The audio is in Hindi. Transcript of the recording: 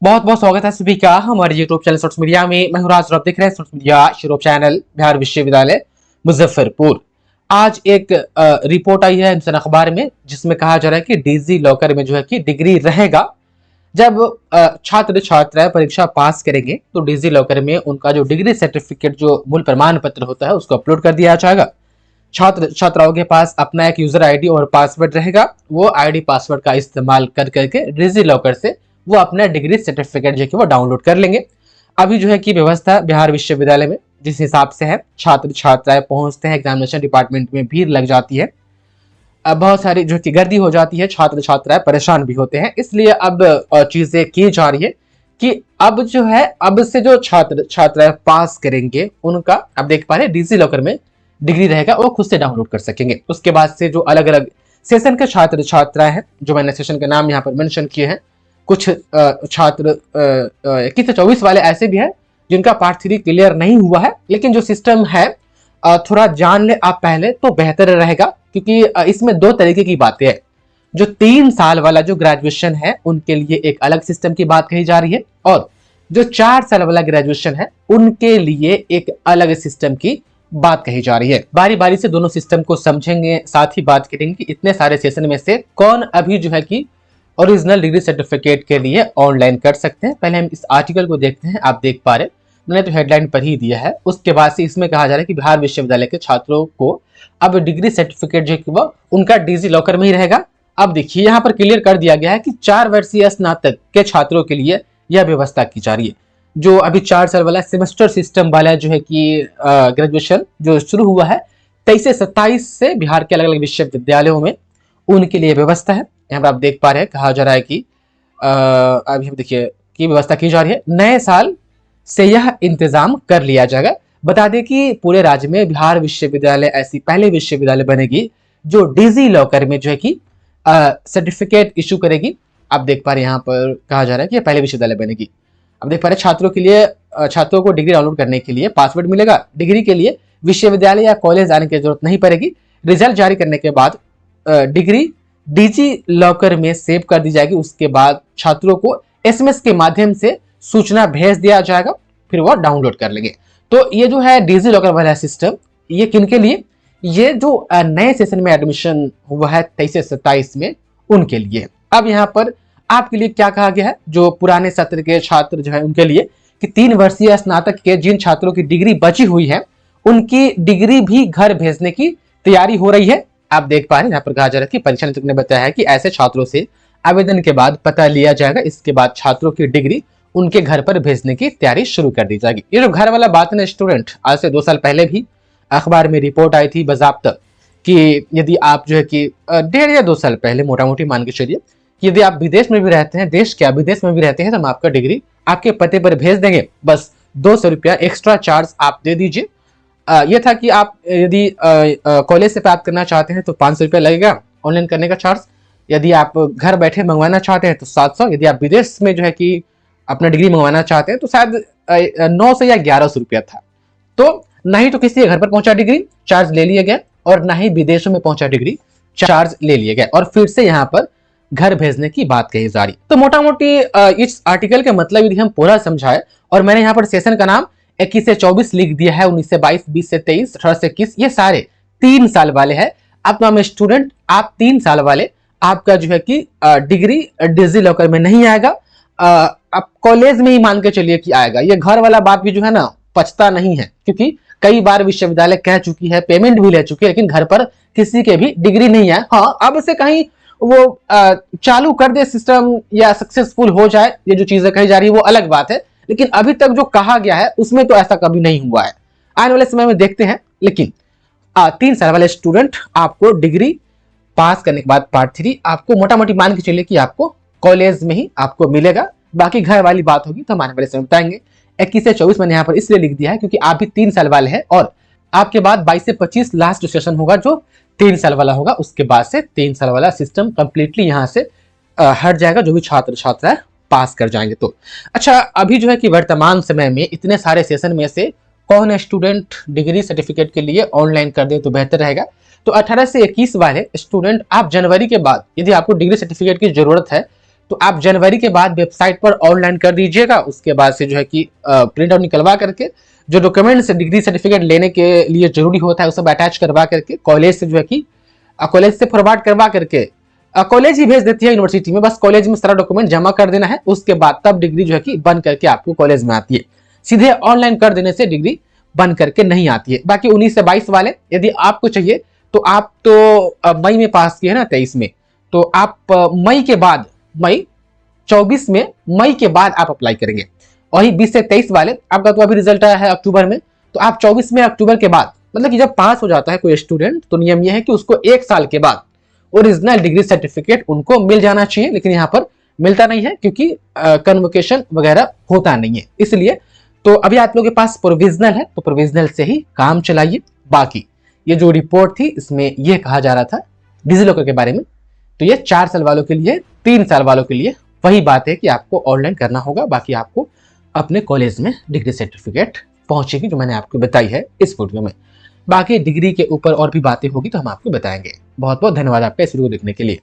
बहुत बहुत स्वागत है सभी का हमारे यूट्यूब चैनल सोर्स मीडिया में। मैं हूं राज और आप देख रहे हैं source media YouTube channel Bihar विश्वविद्यालय मुजफ्फरपुर। आज एक रिपोर्ट आई है हिंदुस्तान अखबार में जिसमें कहा जा रहा है कि डिजी लॉकर में जो है कि डिग्री रहेगा। जब छात्र छात्राएं परीक्षा पास करेंगे तो डिजी लॉकर में उनका जो डिग्री सर्टिफिकेट जो मूल प्रमाण पत्र होता है उसको अपलोड कर दिया जाएगा। छात्र छात्राओं के पास अपना एक यूजर आईडी और पासवर्ड रहेगा। वो आईडी पासवर्ड का इस्तेमाल कर करके डिजी लॉकर से वो अपना डिग्री सर्टिफिकेट जो है कि वो डाउनलोड कर लेंगे। अभी जो है कि व्यवस्था बिहार विश्वविद्यालय में जिस हिसाब से है, छात्र छात्राएं पहुंचते हैं, एग्जामिनेशन डिपार्टमेंट में भीड़ लग जाती है, अब बहुत सारी जो कि गर्दी हो जाती है, छात्र छात्राएं परेशान भी होते हैं। इसलिए अब चीजें की जा रही है कि अब जो है, अब से जो छात्र छात्राएं पास करेंगे उनका अब देख पा रहे डिजी लॉकर में डिग्री रहेगा, वो खुद से डाउनलोड कर सकेंगे। उसके बाद से जो अलग अलग सेशन के छात्र छात्राएं हैं, जो मैंने सेशन के नाम यहाँ पर मेंशन किए हैं, कुछ छात्र 21 से 24 वाले ऐसे भी हैं जिनका पार्ट 3 क्लियर नहीं हुआ है, लेकिन जो सिस्टम है थोड़ा जान ले आप पहले तो बेहतर रहेगा, क्योंकि इसमें दो तरीके की बातें हैं। जो 3 साल वाला जो ग्रेजुएशन है उनके लिए एक अलग सिस्टम की बात कही जा रही है, और जो 4 साल वाला ग्रेजुएशन है उनके लिए एक अलग सिस्टम की बात कही जा रही है। बारी बारी से दोनों सिस्टम को समझेंगे, साथ ही बात करेंगे कि इतने सारे सेशन में से कौन अभी जो है कि ओरिजिनल डिग्री सर्टिफिकेट के लिए ऑनलाइन कर सकते हैं। पहले हम इस आर्टिकल को देखते हैं। आप देख पा रहे, मैंने तो हेडलाइन पर ही दिया है। उसके बाद से इसमें कहा जा रहा है कि बिहार विश्वविद्यालय के छात्रों को अब डिग्री सर्टिफिकेट जो कि वो उनका डिजी लॉकर में ही रहेगा। अब देखिए यहाँ पर क्लियर कर दिया गया है कि 4 वर्षीय स्नातक के छात्रों के लिए यह व्यवस्था की जा रही है। जो अभी 4 साल वाला सेमेस्टर सिस्टम वाला जो है कि ग्रेजुएशन जो शुरू हुआ है 23 से 27 से बिहार के अलग अलग विश्वविद्यालयों में, उनके लिए व्यवस्था है। यहाँ पर आप देख पा रहे हैं, कहा जा रहा है कि अभी हम देखिए की व्यवस्था की जा रही है। नए साल से यह इंतजाम कर लिया जाएगा। बता दें कि पूरे राज्य में बिहार विश्वविद्यालय ऐसी पहले विश्वविद्यालय बनेगी जो डिजी लॉकर में जो है कि सर्टिफिकेट इशू करेगी। आप देख पा रहे हैं यहाँ पर कहा जा रहा है कि पहले विश्वविद्यालय बनेगी। अब देख पा रहे छात्रों के लिए, छात्रों को डिग्री डाउनलोड करने के लिए पासवर्ड मिलेगा। डिग्री के लिए विश्वविद्यालय या कॉलेज आने की जरूरत नहीं पड़ेगी। रिजल्ट जारी करने के बाद डिग्री डिजी लॉकर में सेव कर दी जाएगी। उसके बाद छात्रों को एसएमएस के माध्यम से सूचना भेज दिया जाएगा, फिर वो डाउनलोड कर लेंगे। तो ये जो है डिजी लॉकर वाला सिस्टम, ये किन के लिए? ये जो नए सेशन में एडमिशन हुआ है 23 से 27 में, उनके लिए। अब यहाँ पर आपके लिए क्या कहा गया है? जो पुराने सत्र के छात्र जो है उनके लिए कि 3 वर्षीय स्नातक के जिन छात्रों की डिग्री बची हुई है उनकी डिग्री भी घर भेजने की तैयारी हो रही है। आप देख पा रहे हैं यहाँ पर कहा जा रहा है कि परीक्षा निरीक्षक ने बताया है कि ऐसे छात्रों से आवेदन के बाद पता लिया जाएगा। इसके बाद छात्रों की डिग्री उनके घर पर भेजने की तैयारी शुरू कर दी जाएगी। ये जो घर वाला बात है ना स्टूडेंट, आज से 2 साल पहले भी अखबार में रिपोर्ट आई थी बाज़ाब्ता कि यदि आप जो है कि 1.5 या 2 साल पहले मोटा मोटी मान के चलिए, यदि आप विदेश में भी रहते हैं, देश क्या विदेश में भी रहते हैं, तो हम आपका डिग्री आपके पते पर भेज देंगे। बस 200 रुपया एक्स्ट्रा चार्ज आप दे दीजिए। यह था कि आप यदि कॉलेज से प्राप्त करना चाहते हैं तो 500 रुपया लगेगा ऑनलाइन करने का चार्ज। यदि आप घर बैठे मंगवाना चाहते हैं तो 700। यदि आप विदेश में जो है कि अपना डिग्री मंगवाना चाहते हैं तो शायद 900 या 1100 रुपया था। तो ना ही तो किसी के घर पर पहुंचा डिग्री चार्ज ले लिया गया, और ना ही विदेशों में पहुंचा डिग्री चार्ज ले लिया गया, और फिर से यहाँ पर घर भेजने की बात कही जा रही। तो मोटा मोटी इस आर्टिकल के मतलब यदि हम पूरा समझाए, और मैंने यहाँ पर सेशन का नाम 21 से 24 लिख दिया है, 19 से 22, 20 से 23, 18 से 21, ये सारे 3 साल वाले हैं। आप नाम स्टूडेंट, आप 3 साल वाले, आपका जो है कि डिग्री डिजी लॉकर में नहीं आएगा, आप कॉलेज में ही मान के चलिए कि आएगा। ये घर वाला बात भी जो है ना पचता नहीं है, क्योंकि कई बार विश्वविद्यालय कह चुकी है, पेमेंट भी ले चुकी है, लेकिन घर पर किसी के भी डिग्री नहीं है। हाँ, अब से कहीं वो चालू कर दे सिस्टम या सक्सेसफुल हो जाए, ये जो चीजें कही जा रही है वो अलग बात है, लेकिन अभी तक जो कहा गया है उसमें तो ऐसा कभी नहीं हुआ है। आने वाले समय में देखते हैं। लेकिन 3 साल वाले स्टूडेंट, आपको डिग्री पास करने के बाद पार्ट 3 आपको मोटा मोटी मान के चलिए कि आपको कॉलेज में ही आपको मिलेगा। बाकी घर वाली बात होगी तो हम आने वाले समय बताएंगे। 21 से 24 मैंने यहाँ पर इसलिए लिख दिया है क्योंकि आप भी 3 साल वाले हैं, और आपके बाद 22 से 25 लास्ट सेशन होगा जो 3 साल वाला होगा। उसके बाद से 3 साल वाला सिस्टम कंप्लीटली यहाँ से हट जाएगा, जो भी छात्र छात्राएं पास कर जाएंगे। तो अच्छा, अभी जो है कि वर्तमान समय में इतने सारे सेशन में से कौन स्टूडेंट डिग्री सर्टिफिकेट के लिए ऑनलाइन कर दे तो बेहतर रहेगा? तो 18 से 21 वाले स्टूडेंट, आप जनवरी के बाद यदि आपको डिग्री सर्टिफिकेट की जरूरत है तो आप जनवरी के बाद वेबसाइट पर ऑनलाइन कर दीजिएगा। उसके बाद से जो है कि प्रिंट आउट निकलवा करके जो डॉक्यूमेंट्स डिग्री सर्टिफिकेट लेने के लिए जरूरी होता है वो सब अटैच करवा करके कॉलेज से जो है कि कॉलेज से फॉरवर्ड करवा करके कॉलेज ही भेज देती है यूनिवर्सिटी में। बस कॉलेज में सारा डॉक्यूमेंट जमा कर देना है, उसके बाद तब डिग्री जो है कि बन करके आपको कॉलेज में आती है। सीधे ऑनलाइन कर देने से डिग्री बन करके नहीं आती है। बाकी 19 से 22 वाले यदि आपको चाहिए तो आप तो मई में पास किए ना 23 में, तो आप मई के बाद मई 24 में मई के बाद आप अप्लाई करेंगे। वही 20 से 23 वाले आपका तो अभी रिजल्ट आया है अक्टूबर में, तो आप 24 में अक्टूबर के बाद मतलब कि जब पास हो जाता है कोई स्टूडेंट तो नियम यह है कि उसको 1 साल के बाद ओरिजिनल डिग्री सर्टिफिकेट उनको मिल जाना चाहिए। लेकिन यहाँ पर मिलता नहीं है क्योंकि कन्वोकेशन वगैरह होता नहीं है, इसलिए तो अभी आप लोगों के पास प्रोविजनल है तो प्रोविजनल से ही काम चलाइए। बाकी ये जो रिपोर्ट थी इसमें यह कहा जा रहा था डिजिलॉकर के बारे में, तो ये 4 साल वालों के लिए, 3 साल वालों के लिए वही बात है कि आपको ऑनलाइन करना होगा। बाकी आपको अपने कॉलेज में डिग्री सर्टिफिकेट पहुंचेगी जो मैंने आपको बताई है इस वीडियो में। बाकी डिग्री के ऊपर और भी बातें होगी तो हम आपको बताएंगे। बहुत बहुत धन्यवाद आपका इस वीडियो को देखने के लिए।